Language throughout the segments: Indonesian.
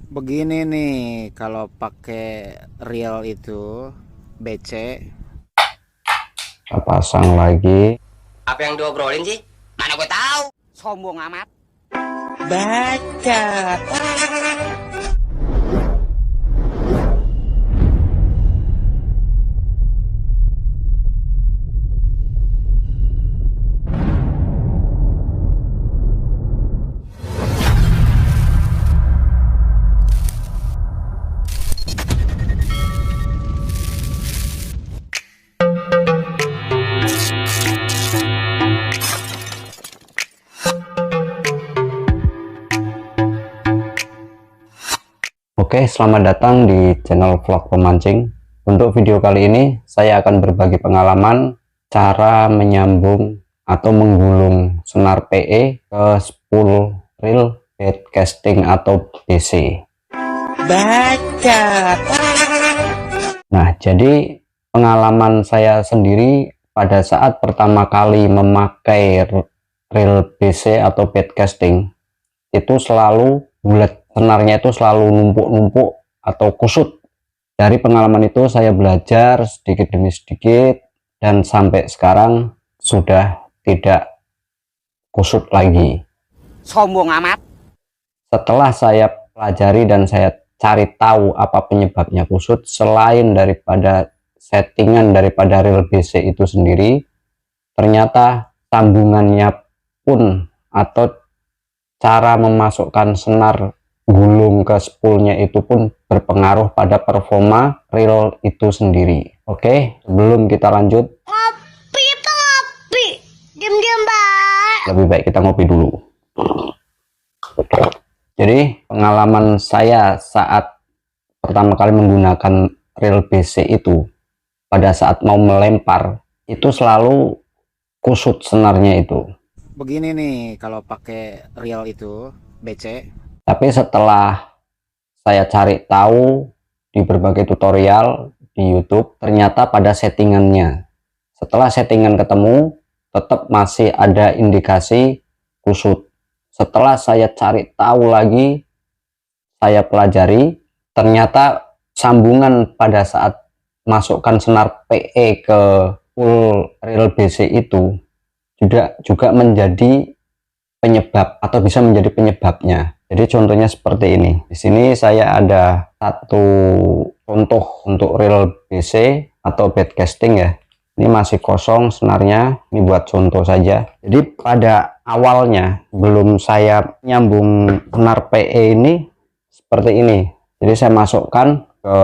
Begini nih, kalau pakai real itu BC. Kita pasang lagi. Apa yang diobrolin sih? Mana gue tahu. Sombong amat. Baca. Oke, selamat datang di channel vlog pemancing. Untuk video kali ini saya akan berbagi pengalaman cara menyambung atau menggulung senar PE ke spool reel bait casting atau BC. Baca. Nah, jadi pengalaman saya sendiri pada saat pertama kali memakai reel BC atau bait casting itu selalu bulat, senarnya itu selalu numpuk-numpuk atau kusut. Dari pengalaman itu saya belajar sedikit demi sedikit dan sampai sekarang sudah tidak kusut lagi. Sombong amat. Setelah saya pelajari dan saya cari tahu apa penyebabnya kusut, selain daripada settingan daripada reel BC itu sendiri, ternyata sambungannya pun atau cara memasukkan senar gulung ke spoolnya itu pun berpengaruh pada performa reel itu sendiri. Oke, sebelum kita lanjut, Ngopi itu ngopi. Diam-diam, Mbak. lebih baik kita ngopi dulu. Jadi pengalaman saya saat pertama kali menggunakan reel BC itu, pada saat mau melempar itu selalu kusut senarnya itu. Begini nih, kalau pakai real itu BC. Tapi setelah saya cari tahu di berbagai tutorial di YouTube, ternyata pada settingannya, setelah settingan ketemu, tetap masih ada indikasi kusut. Setelah saya cari tahu lagi, saya pelajari, ternyata sambungan pada saat masukkan senar PE ke full reel BC itu juga menjadi penyebab atau bisa menjadi penyebabnya. Jadi contohnya seperti ini. Di sini saya ada satu contoh untuk reel BC atau bait casting ya. Ini masih kosong senarnya. Ini buat contoh saja. Jadi pada awalnya belum saya nyambung senar PE ini seperti ini. Jadi saya masukkan ke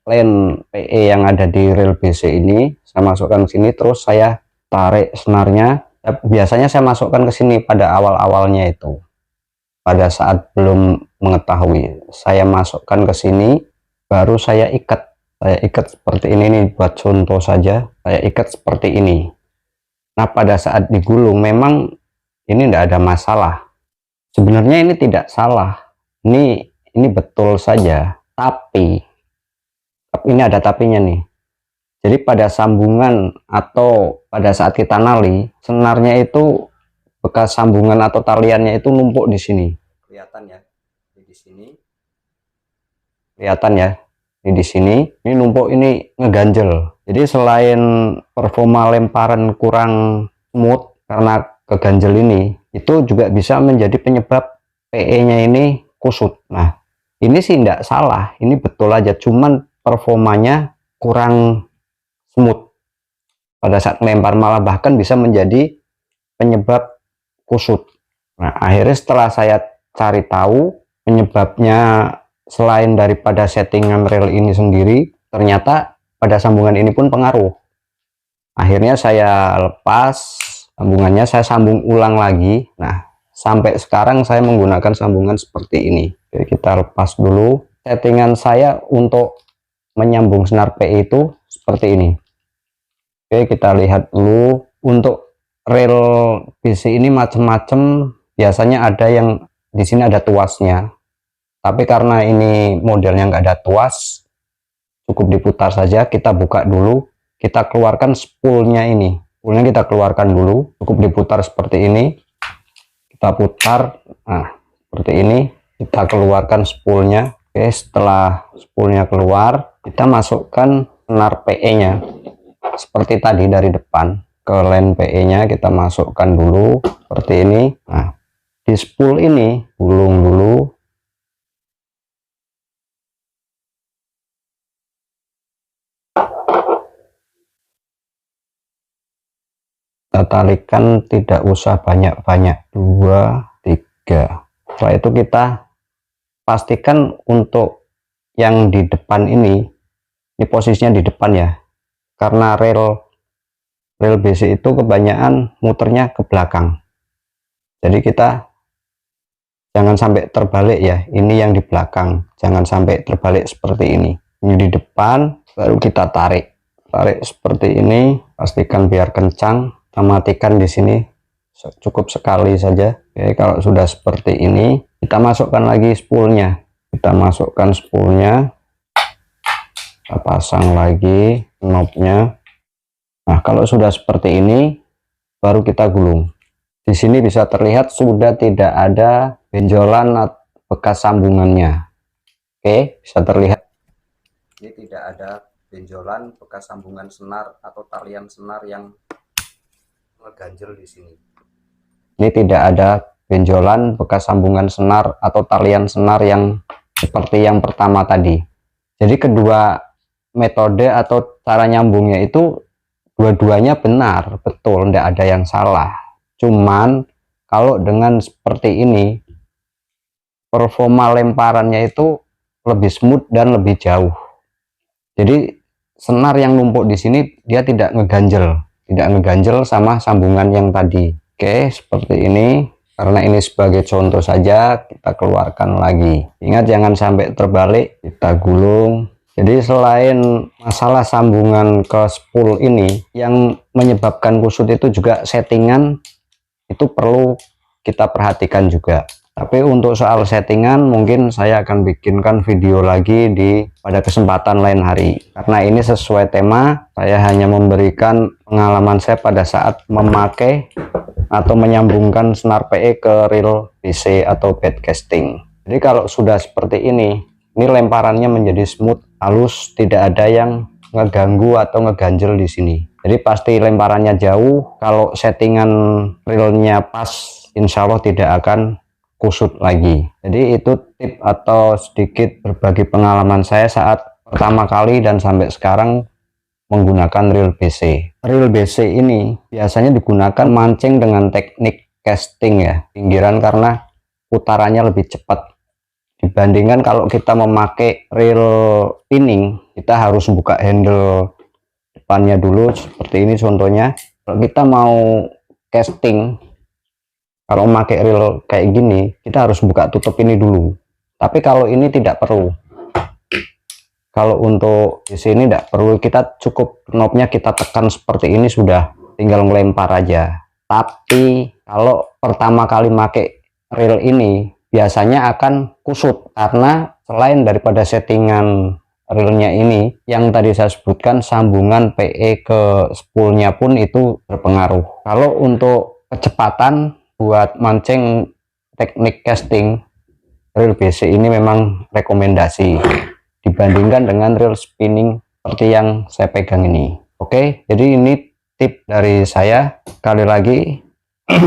lane PE yang ada di reel BC ini. Saya masukkan ke sini terus saya tarik senarnya. Biasanya saya masukkan ke sini pada awal-awalnya itu. Pada saat belum mengetahui, saya masukkan ke sini, baru saya ikat. Saya ikat seperti ini nih, buat contoh saja. Saya ikat seperti ini. Nah, pada saat digulung memang ini tidak ada masalah. Sebenarnya ini tidak salah. Ini betul saja. Tapi ini ada tapinya nih. Jadi pada sambungan atau pada saat kita nali, senarnya itu bekas sambungan atau taliannya itu numpuk di sini. Kelihatan ya, di sini. Kelihatan ya, di sini. Ini numpuk, ini ngeganjel. Jadi selain performa lemparan kurang smooth karena keganjel ini, itu juga bisa menjadi penyebab PE-nya ini kusut. Nah, ini sih tidak salah, ini betul aja. Cuman performanya kurang smooth pada saat melempar, malah bahkan bisa menjadi penyebab kusut. Nah, akhirnya setelah saya cari tahu penyebabnya selain daripada settingan reel ini sendiri, ternyata pada sambungan ini pun pengaruh. Akhirnya saya lepas sambungannya, saya sambung ulang lagi. Nah, sampai sekarang saya menggunakan sambungan seperti ini. Oke, kita lepas dulu. Settingan saya untuk menyambung senar PE itu seperti ini. Oke, kita lihat dulu. Untuk reel BC ini macam-macam. Biasanya ada yang di sini ada tuasnya. Tapi karena ini modelnya nggak ada tuas, cukup diputar saja. Kita buka dulu. Kita keluarkan spoolnya ini. Spoolnya kita keluarkan dulu. Cukup diputar seperti ini. Kita putar. Nah, seperti ini. kita keluarkan spoolnya. Oke, setelah spoolnya keluar, kita masukkan senar PE nya seperti tadi dari depan ke line PE nya kita masukkan dulu seperti ini. Nah, di spool ini gulung dulu. Kita tarikan, tidak usah banyak-banyak, 2 3. Setelah itu kita pastikan untuk yang di depan ini posisinya di depan ya, karena rel BC itu kebanyakan muternya ke belakang, jadi kita jangan sampai terbalik ya. Ini yang di belakang, jangan sampai terbalik seperti ini di depan. Baru kita tarik seperti ini, pastikan biar kencang. Kita matikan di sini, cukup sekali saja. Oke, kalau sudah seperti ini, kita masukkan lagi spoolnya. Kita masukkan spoolnya, kita pasang lagi knobnya. Nah, kalau sudah seperti ini, baru kita gulung. Di sini bisa terlihat sudah tidak ada benjolan bekas sambungannya. Oke, bisa terlihat. Ini tidak ada benjolan bekas sambungan senar atau talian senar yang ngeganjel di sini. Ini tidak ada benjolan bekas sambungan senar atau talian senar yang seperti yang pertama tadi. Jadi kedua metode atau cara nyambungnya itu dua-duanya benar, betul, tidak ada yang salah. Cuman kalau dengan seperti ini, performa lemparannya itu lebih smooth dan lebih jauh. Jadi senar yang numpuk di sini dia tidak ngeganjel sama sambungan yang tadi. Oke, seperti ini. Karena ini sebagai contoh saja, kita keluarkan lagi. Ingat jangan sampai terbalik, kita gulung. Jadi selain masalah sambungan ke spool ini, yang menyebabkan kusut itu juga settingan, itu perlu kita perhatikan juga. Tapi untuk soal settingan mungkin saya akan bikinkan video lagi pada kesempatan lain hari. Karena ini sesuai tema, saya hanya memberikan pengalaman saya pada saat memakai atau menyambungkan senar PE ke reel BC atau bed casting. Jadi kalau sudah seperti ini lemparannya menjadi smooth, halus, tidak ada yang ngeganggu atau ngeganjel di sini. Jadi pasti lemparannya jauh. Kalau settingan reelnya pas, insya Allah tidak akan kusut lagi. Jadi itu tip atau sedikit berbagi pengalaman saya saat pertama kali dan sampai sekarang menggunakan reel BC. Reel BC ini biasanya digunakan mancing dengan teknik casting ya, pinggiran, karena putarannya lebih cepat dibandingkan kalau kita memakai reel pinning. Kita harus buka handle depannya dulu seperti ini contohnya. Kalau kita mau casting, kalau memakai reel kayak gini, kita harus buka tutup ini dulu. Tapi kalau ini tidak perlu. Kalau untuk di sini tidak perlu, kita cukup knobnya kita tekan seperti ini, sudah tinggal melempar aja. Tapi kalau pertama kali pakai reel ini, biasanya akan kusut karena selain daripada settingan reelnya ini, yang tadi saya sebutkan sambungan PE ke spoolnya pun itu berpengaruh. Kalau untuk kecepatan buat mancing teknik casting, reel BC ini memang rekomendasi dibandingkan dengan reel spinning seperti yang saya pegang ini. Oke, jadi ini tip dari saya. Sekali lagi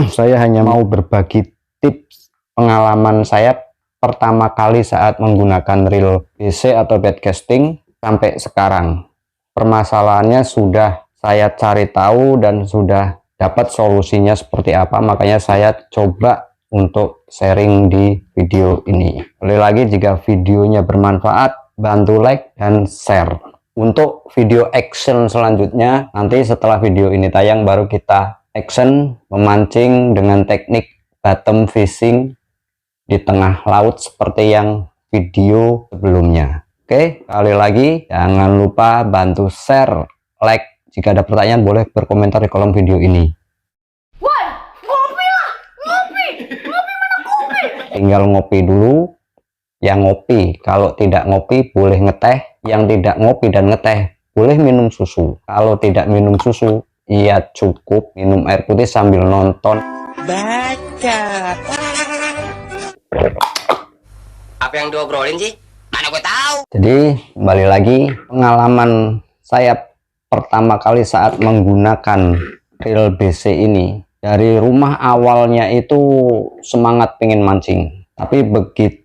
saya hanya mau berbagi tips pengalaman saya pertama kali saat menggunakan reel BC atau bed casting sampai sekarang. Permasalahannya sudah saya cari tahu dan sudah dapat solusinya seperti apa, makanya saya coba untuk sharing di video ini. Sekali lagi, jika videonya bermanfaat, bantu like dan share. Untuk video action selanjutnya, nanti setelah video ini tayang baru kita action memancing dengan teknik bottom fishing di tengah laut seperti yang video sebelumnya. Oke, sekali lagi jangan lupa bantu share, like. Jika ada pertanyaan boleh berkomentar di kolom video ini. Ngopi lah, ngopi mana kopi? Tinggal ngopi dulu. Yang ngopi, kalau tidak ngopi boleh ngeteh. Yang tidak ngopi dan ngeteh boleh minum susu. Kalau tidak minum susu, ya cukup minum air putih sambil nonton. Baca. Apa yang diobrolin sih? Mana gue tahu. Jadi kembali lagi pengalaman saya pertama kali saat menggunakan reel BC ini. Dari rumah awalnya itu semangat pengen mancing, tapi begitu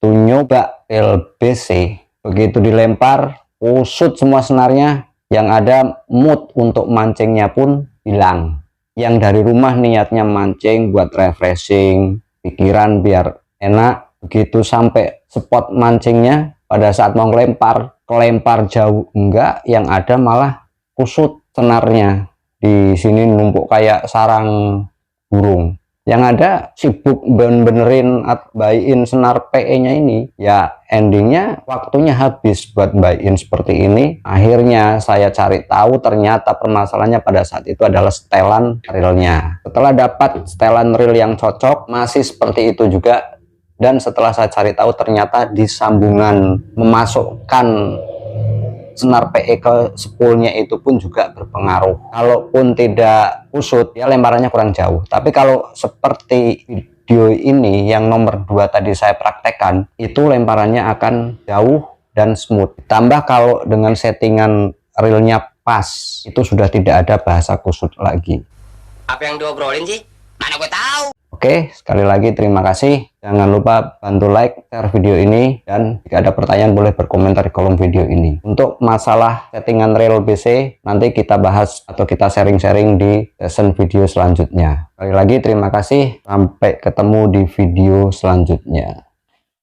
nyoba reel BC, begitu dilempar kusut semua senarnya, yang ada mood untuk mancingnya pun hilang. Yang dari rumah niatnya mancing buat refreshing pikiran biar enak, begitu sampai spot mancingnya pada saat mau kelempar jauh enggak, yang ada malah kusut senarnya. Di sini numpuk kayak sarang burung. Yang ada sibuk benerin baiin senar PE-nya ini. Ya endingnya waktunya habis buat baiin seperti ini. Akhirnya saya cari tahu ternyata permasalahannya pada saat itu adalah setelan reelnya. Setelah dapat setelan reel yang cocok, masih seperti itu juga. Dan setelah saya cari tahu ternyata di sambungan memasukkan senar PE ke spoolnya itu pun juga berpengaruh. Kalaupun tidak kusut, ya lemparannya kurang jauh. Tapi kalau seperti video ini yang nomor 2 tadi saya praktekkan, itu lemparannya akan jauh dan smooth. Tambah kalau dengan settingan reelnya pas, itu sudah tidak ada bahasa kusut lagi. Apa yang diobrolin sih? Mana gue tahu. Oke, sekali lagi terima kasih. Jangan lupa bantu like, share video ini, dan jika ada pertanyaan boleh berkomentar di kolom video ini. Untuk masalah settingan reel BC, nanti kita bahas atau kita sharing-sharing di session video selanjutnya. Sekali lagi terima kasih, sampai ketemu di video selanjutnya.